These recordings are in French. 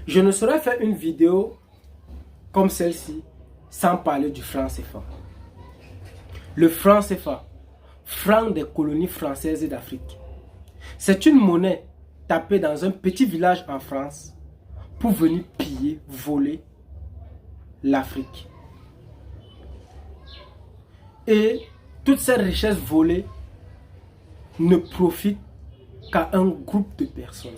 Je ne saurais faire une vidéo comme celle-ci sans parler du franc CFA. Le franc CFA, franc des colonies françaises et d'Afrique. C'est une monnaie tapée dans un petit village en France pour venir piller, voler l'Afrique. Et toute cette richesse volée ne profite qu'à un groupe de personnes.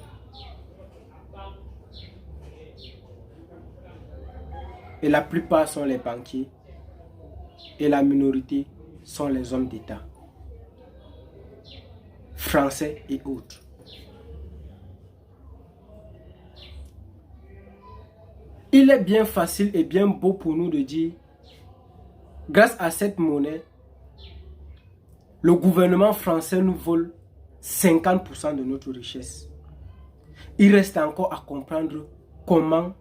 Et la plupart sont les banquiers et la minorité sont les hommes d'État, français et autres. Il est bien facile et bien beau pour nous de dire, grâce à cette monnaie, le gouvernement français nous vole 50% de notre richesse. Il reste encore à comprendre comment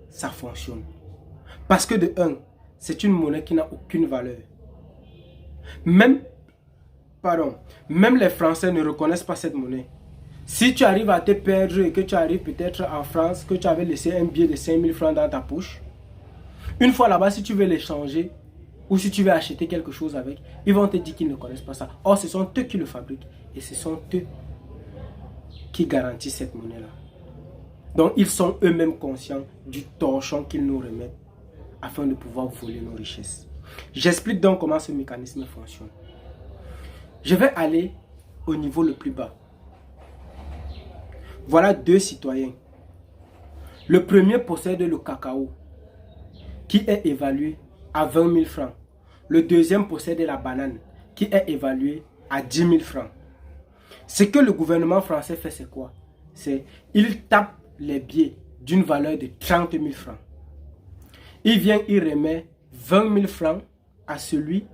ça fonctionne. Parce que de un, c'est une monnaie qui n'a aucune valeur. Même les Français ne reconnaissent pas cette monnaie. Si tu arrives à te perdre et que tu arrives peut-être en France, que tu avais laissé un billet de 5000 francs dans ta poche, une fois là-bas, si tu veux l'échanger ou si tu veux acheter quelque chose avec, ils vont te dire qu'ils ne connaissent pas ça. Or, ce sont eux qui le fabriquent et ce sont eux qui garantissent cette monnaie-là. Donc, ils sont eux-mêmes conscients du torchon qu'ils nous remettent afin de pouvoir voler nos richesses. J'explique donc comment ce mécanisme fonctionne. Je vais aller au niveau le plus bas. Voilà deux citoyens. Le premier possède le cacao qui est évalué à 20 000 francs. Le deuxième possède la banane qui est évaluée à 10 000 francs. Ce que le gouvernement français fait, c'est quoi? C'est il tape les billets d'une valeur de 30 000 francs. Il vient, il remet 20 000 francs à celui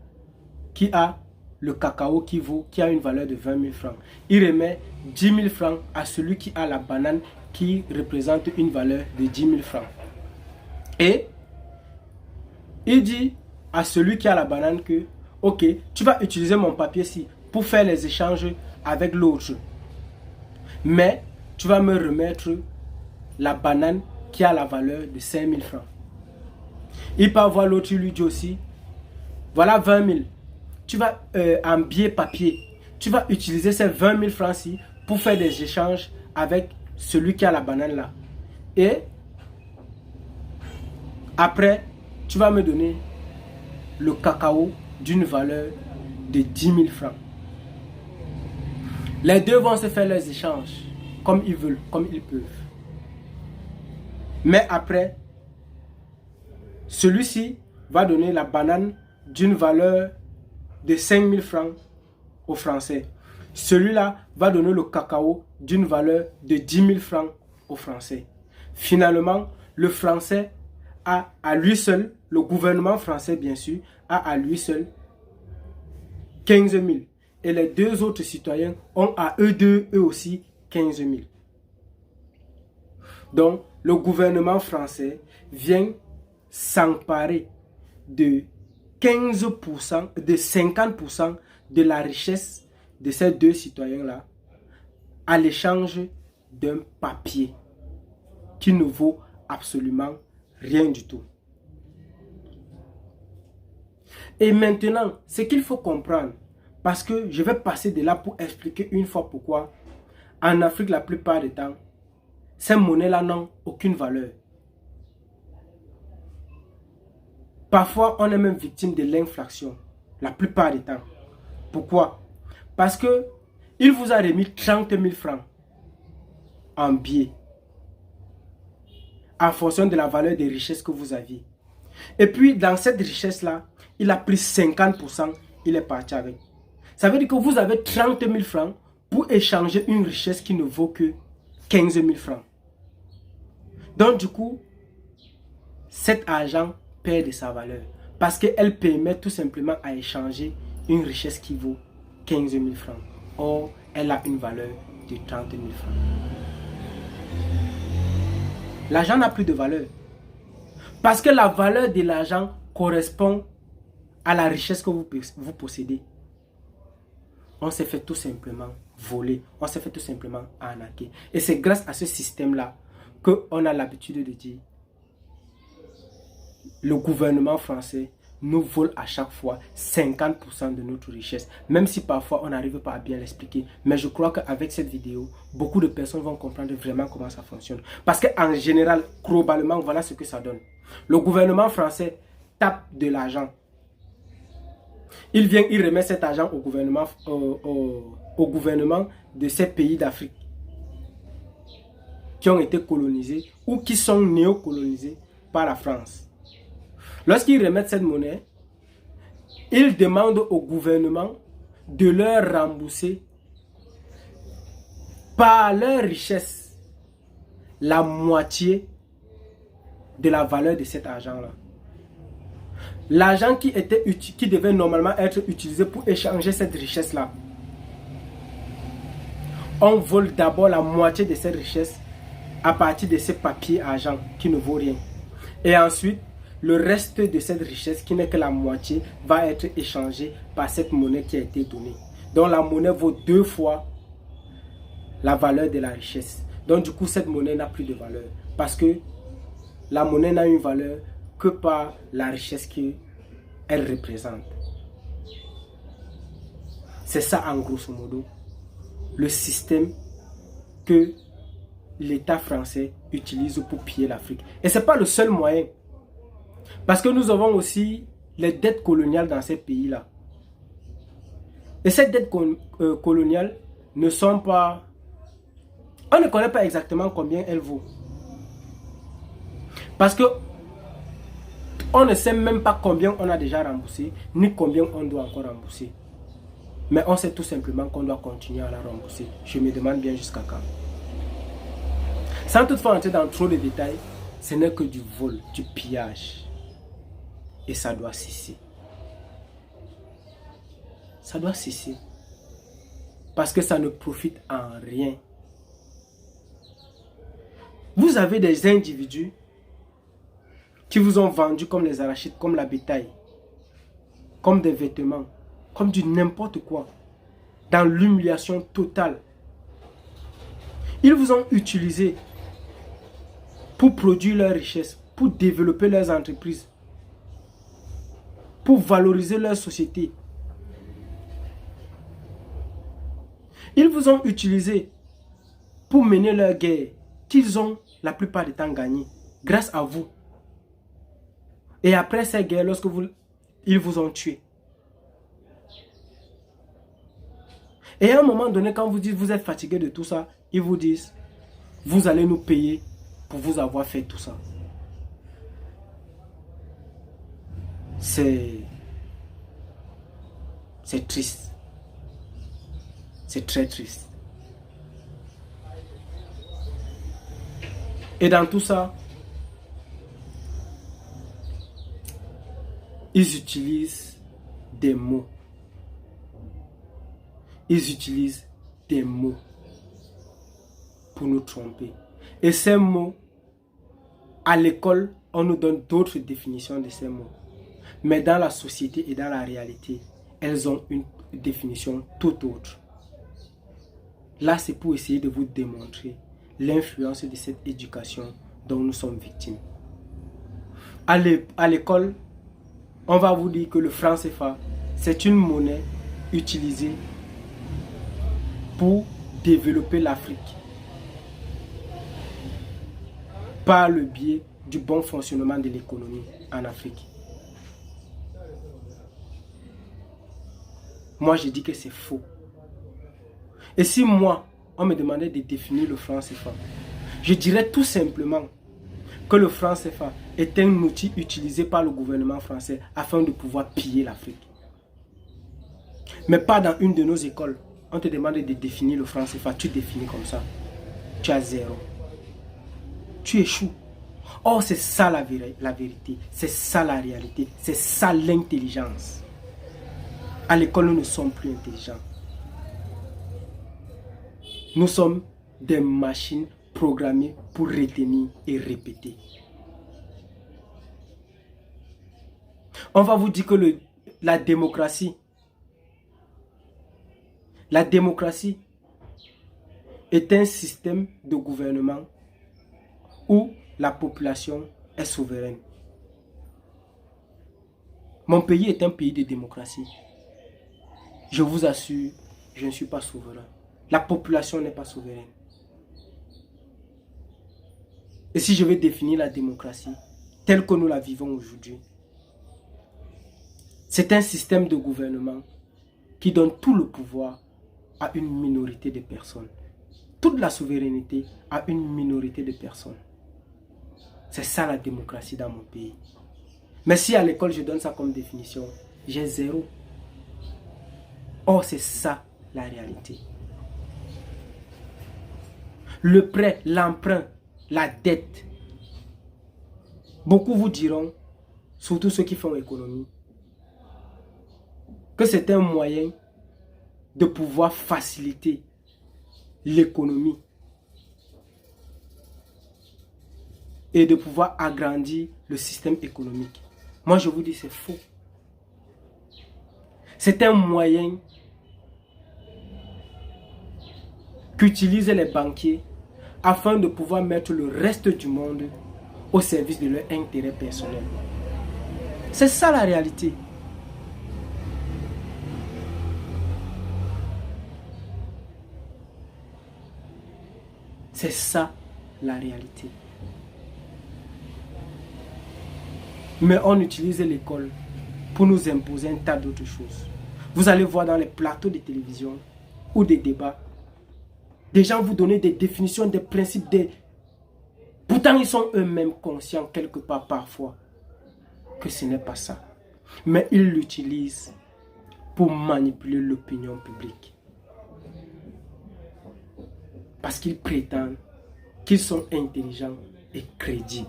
qui a le cacao qui a une valeur de 20 000 francs. Il remet 10 000 francs à celui qui a la banane qui représente une valeur de 10 000 francs. Et il dit à celui qui a la banane que, ok, tu vas utiliser mon papier-ci pour faire les échanges avec l'autre. Mais tu vas me remettre la banane qui a la valeur de 5 000 francs. Il peut voir l'autre, il lui dit aussi, voilà 20 000. Tu vas en billet papier, tu vas utiliser ces 20 000 francs-ci pour faire des échanges avec celui qui a la banane là. Et après, tu vas me donner le cacao d'une valeur de 10 000 francs. Les deux vont se faire les échanges comme ils veulent, comme ils peuvent. Mais après, celui-ci va donner la banane d'une valeur de 5 000 francs aux Français. Celui-là va donner le cacao d'une valeur de 10 000 francs aux Français. Finalement, le Français a à lui seul, le gouvernement français bien sûr, a à lui seul 15 000. Et les deux autres citoyens ont à eux deux, eux aussi, 15 000. Donc, le gouvernement français vient s'emparer de 15%, de 50% de la richesse de ces deux citoyens-là à l'échange d'un papier qui ne vaut absolument rien du tout. Et maintenant, ce qu'il faut comprendre, parce que je vais passer de là pour expliquer une fois pourquoi, en Afrique, la plupart du temps, ces monnaies-là n'ont aucune valeur. Parfois, on est même victime de l'inflation, la plupart du temps. Pourquoi? Parce que il vous a remis 30 000 francs en billets, en fonction de la valeur des richesses que vous aviez. Et puis, dans cette richesse-là, il a pris 50%, il est parti avec. Ça veut dire que vous avez 30 000 francs pour échanger une richesse qui ne vaut que 15 000 francs. Donc, du coup, cet argent perd de sa valeur. Parce qu'elle permet tout simplement à échanger une richesse qui vaut 15 000 francs. Or, elle a une valeur de 30 000 francs. L'argent n'a plus de valeur. Parce que la valeur de l'argent correspond à la richesse que vous possédez. On s'est fait tout simplement voler. On s'est fait tout simplement arnaquer. Et c'est grâce à ce système-là qu'on a l'habitude de dire, le gouvernement français nous vole à chaque fois 50% de notre richesse. Même si parfois on n'arrive pas à bien l'expliquer. Mais je crois qu'avec cette vidéo, beaucoup de personnes vont comprendre vraiment comment ça fonctionne. Parce qu'en général, globalement, voilà ce que ça donne. Le gouvernement français tape de l'argent. Il vient, il remet cet argent au gouvernement de ces pays d'Afrique qui ont été colonisés ou qui sont néocolonisés par la France. Lorsqu'ils remettent cette monnaie, ils demandent au gouvernement de leur rembourser par leur richesse la moitié de la valeur de cet argent-là. L'argent qui devait normalement être utilisé pour échanger cette richesse-là, on vole d'abord la moitié de cette richesse à partir de ces papiers argent qui ne vaut rien. Et ensuite, le reste de cette richesse, qui n'est que la moitié, va être échangé par cette monnaie qui a été donnée. Donc la monnaie vaut 2 fois la valeur de la richesse. Donc du coup, cette monnaie n'a plus de valeur. Parce que la monnaie n'a une valeur que par la richesse qu'elle représente. C'est ça en grosso modo le système que l'État français utilise pour piller l'Afrique. Et ce n'est pas le seul moyen. Parce que nous avons aussi les dettes coloniales dans ces pays-là. Et ces dettes coloniales ne sont pas... On ne connaît pas exactement combien elles vaut. Parce que on ne sait même pas combien on a déjà remboursé, ni combien on doit encore rembourser. Mais on sait tout simplement qu'on doit continuer à la rembourser. Je me demande bien jusqu'à quand. Sans toutefois entrer dans trop de détails, ce n'est que du vol, du pillage. Et ça doit cesser. Ça doit cesser. Parce que ça ne profite en rien. Vous avez des individus qui vous ont vendu comme les arachides, comme la bétail, comme des vêtements, comme du n'importe quoi, dans l'humiliation totale. Ils vous ont utilisé pour produire leur richesse, pour développer leurs entreprises, pour valoriser leur société. Ils vous ont utilisé pour mener leur guerre, qu'ils ont la plupart du temps gagné, grâce à vous. Et après ces guerres, ils vous ont tué. Et à un moment donné, quand vous dites vous êtes fatigué de tout ça, ils vous disent, vous allez nous payer pour vous avoir fait tout ça. C'est triste. C'est très triste. Et dans tout ça, ils utilisent des mots. Ils utilisent des mots pour nous tromper. Et ces mots, à l'école, on nous donne d'autres définitions de ces mots. Mais dans la société et dans la réalité, elles ont une définition tout autre. Là, c'est pour essayer de vous démontrer l'influence de cette éducation dont nous sommes victimes. À l'école, on va vous dire que le franc CFA, c'est une monnaie utilisée pour développer l'Afrique par le biais du bon fonctionnement de l'économie en Afrique. Moi, je dis que c'est faux. Et si moi, on me demandait de définir le franc CFA, je dirais tout simplement que le franc CFA est un outil utilisé par le gouvernement français afin de pouvoir piller l'Afrique. Mais pas dans une de nos écoles. On te demande de définir le franc CFA, tu définis comme ça. Tu as 0. Tu échoues. Or, c'est ça la vérité. C'est ça la réalité. C'est ça l'intelligence. À l'école, nous ne sommes plus intelligents. Nous sommes des machines programmées pour retenir et répéter. On va vous dire que la démocratie est un système de gouvernement où la population est souveraine. Mon pays est un pays de démocratie. Je vous assure, je ne suis pas souverain. La population n'est pas souveraine. Et si je vais définir la démocratie telle que nous la vivons aujourd'hui, c'est un système de gouvernement qui donne tout le pouvoir à une minorité de personnes. Toute la souveraineté à une minorité de personnes. C'est ça la démocratie dans mon pays. Mais si à l'école je donne ça comme définition, j'ai 0. Or, c'est ça la réalité. Le prêt, l'emprunt, la dette. Beaucoup vous diront, surtout ceux qui font économie, que c'est un moyen de pouvoir faciliter l'économie et de pouvoir agrandir le système économique. Moi, je vous dis, c'est faux. C'est un moyen qu'utilisent les banquiers afin de pouvoir mettre le reste du monde au service de leur intérêt personnel. C'est ça la réalité. C'est ça la réalité. Mais on utilise l'école pour nous imposer un tas d'autres choses. Vous allez voir dans les plateaux de télévision ou des débats, des gens vous donnent des définitions, des principes, pourtant ils sont eux-mêmes conscients quelque part parfois que ce n'est pas ça. Mais ils l'utilisent pour manipuler l'opinion publique. Parce qu'ils prétendent qu'ils sont intelligents et crédibles.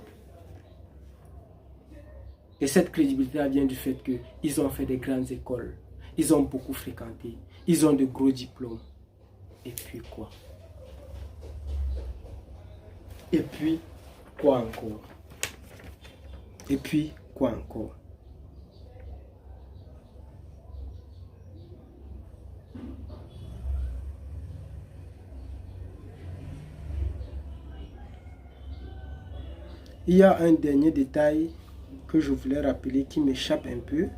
Et cette crédibilité vient du fait qu'ils ont fait des grandes écoles. Ils ont beaucoup fréquenté. Ils ont de gros diplômes. Et puis quoi? Et puis quoi encore? Et puis quoi encore? Il y a un dernier détail que je voulais rappeler qui m'échappe un peu.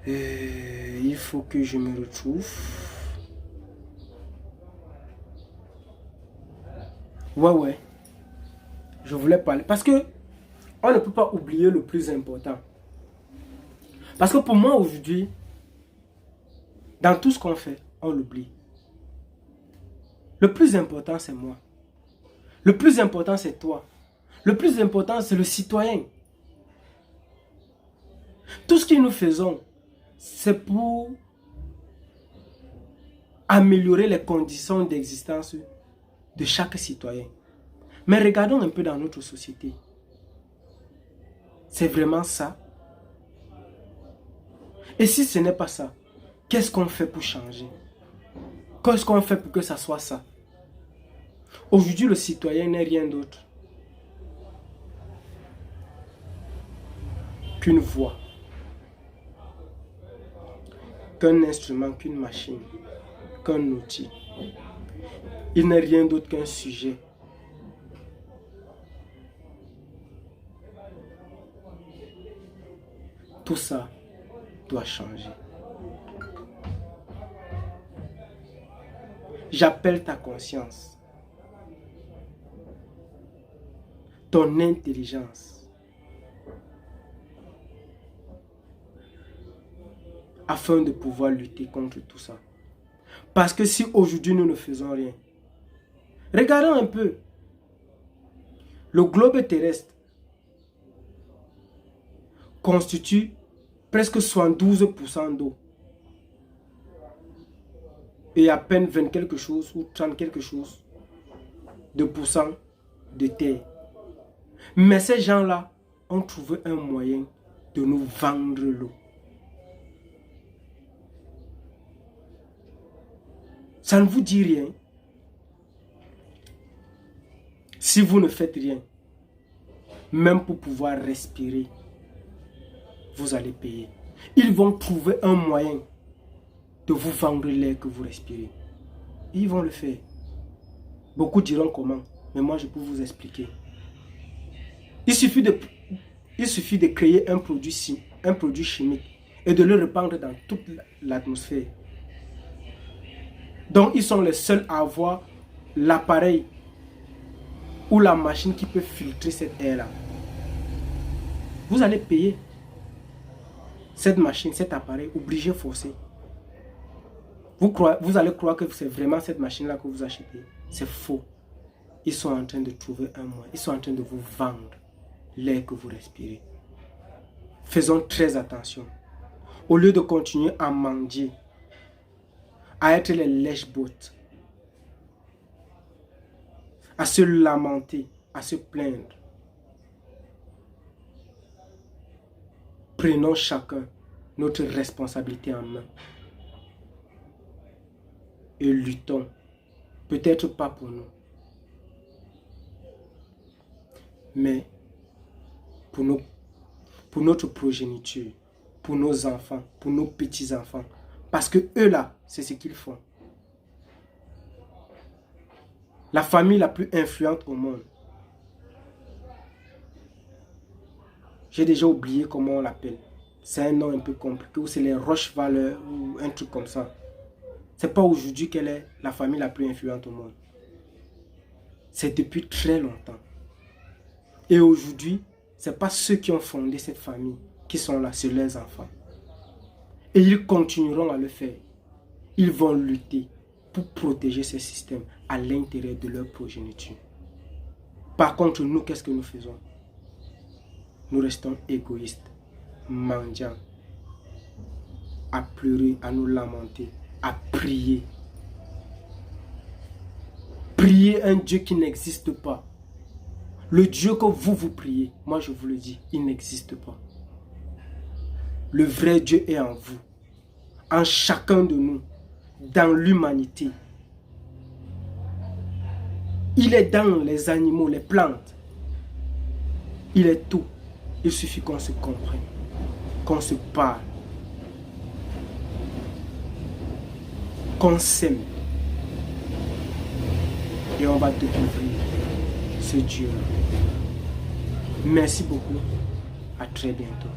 Il faut que je me retrouve. Ouais. Je voulais parler. Parce que on ne peut pas oublier le plus important. Parce que pour moi aujourd'hui, dans tout ce qu'on fait, on l'oublie. Le plus important, c'est moi. Le plus important, c'est toi. Le plus important, c'est le citoyen. Tout ce que nous faisons, c'est pour améliorer les conditions d'existence de chaque citoyen. Mais regardons un peu dans notre société. C'est vraiment ça? Et si ce n'est pas ça, qu'est-ce qu'on fait pour changer? Qu'est-ce qu'on fait pour que ça soit ça? Aujourd'hui, le citoyen n'est rien d'autre qu'une voix, qu'un instrument, qu'une machine, qu'un outil. Il n'est rien d'autre qu'un sujet. Tout ça doit changer. J'appelle ta conscience, ton intelligence, afin de pouvoir lutter contre tout ça. Parce que si aujourd'hui nous ne faisons rien, regardons un peu, le globe terrestre constitue presque 72% d'eau. Et à peine 20 quelque chose ou 30 quelque chose de pourcent de terre. Mais ces gens-là ont trouvé un moyen de nous vendre l'eau. Ça ne vous dit rien. Si vous ne faites rien, même pour pouvoir respirer, vous allez payer. Ils vont trouver un moyen de vous vendre l'air que vous respirez. Ils vont le faire. Beaucoup diront comment. Mais moi, je peux vous expliquer. Il suffit de créer un produit chimique et de le répandre dans toute l'atmosphère. Donc, ils sont les seuls à avoir l'appareil ou la machine qui peut filtrer cette air-là. Vous allez payer cette machine, cet appareil, obligé, forcé. Vous allez croire que c'est vraiment cette machine-là que vous achetez. C'est faux. Ils sont en train de trouver un moyen. Ils sont en train de vous vendre l'air que vous respirez. Faisons très attention. Au lieu de continuer à mendier, à être les lèche-bottes, à se lamenter, à se plaindre, prenons chacun notre responsabilité en main et luttons, peut-être pas pour nous, mais pour notre progéniture, pour nos enfants, pour nos petits-enfants. Parce que eux là, c'est ce qu'ils font. La famille la plus influente au monde. J'ai déjà oublié comment on l'appelle. C'est un nom un peu compliqué, ou c'est les Rochevaleur, ou un truc comme ça. C'est pas aujourd'hui qu'elle est la famille la plus influente au monde. C'est depuis très longtemps. Et aujourd'hui, c'est pas ceux qui ont fondé cette famille qui sont là, c'est leurs enfants. Et ils continueront à le faire. Ils vont lutter pour protéger ce système à l'intérieur de leur progéniture. Par contre, nous, qu'est-ce que nous faisons? Nous restons égoïstes, mendiants, à pleurer, à nous lamenter, à prier. Prier un Dieu qui n'existe pas. Le Dieu que vous priez, moi je vous le dis, il n'existe pas. Le vrai Dieu est en vous, en chacun de nous, dans l'humanité. Il est dans les animaux, les plantes. Il est tout. Il suffit qu'on se comprenne, qu'on se parle, qu'on s'aime. Et on va découvrir ce Dieu-là. Merci beaucoup. À très bientôt.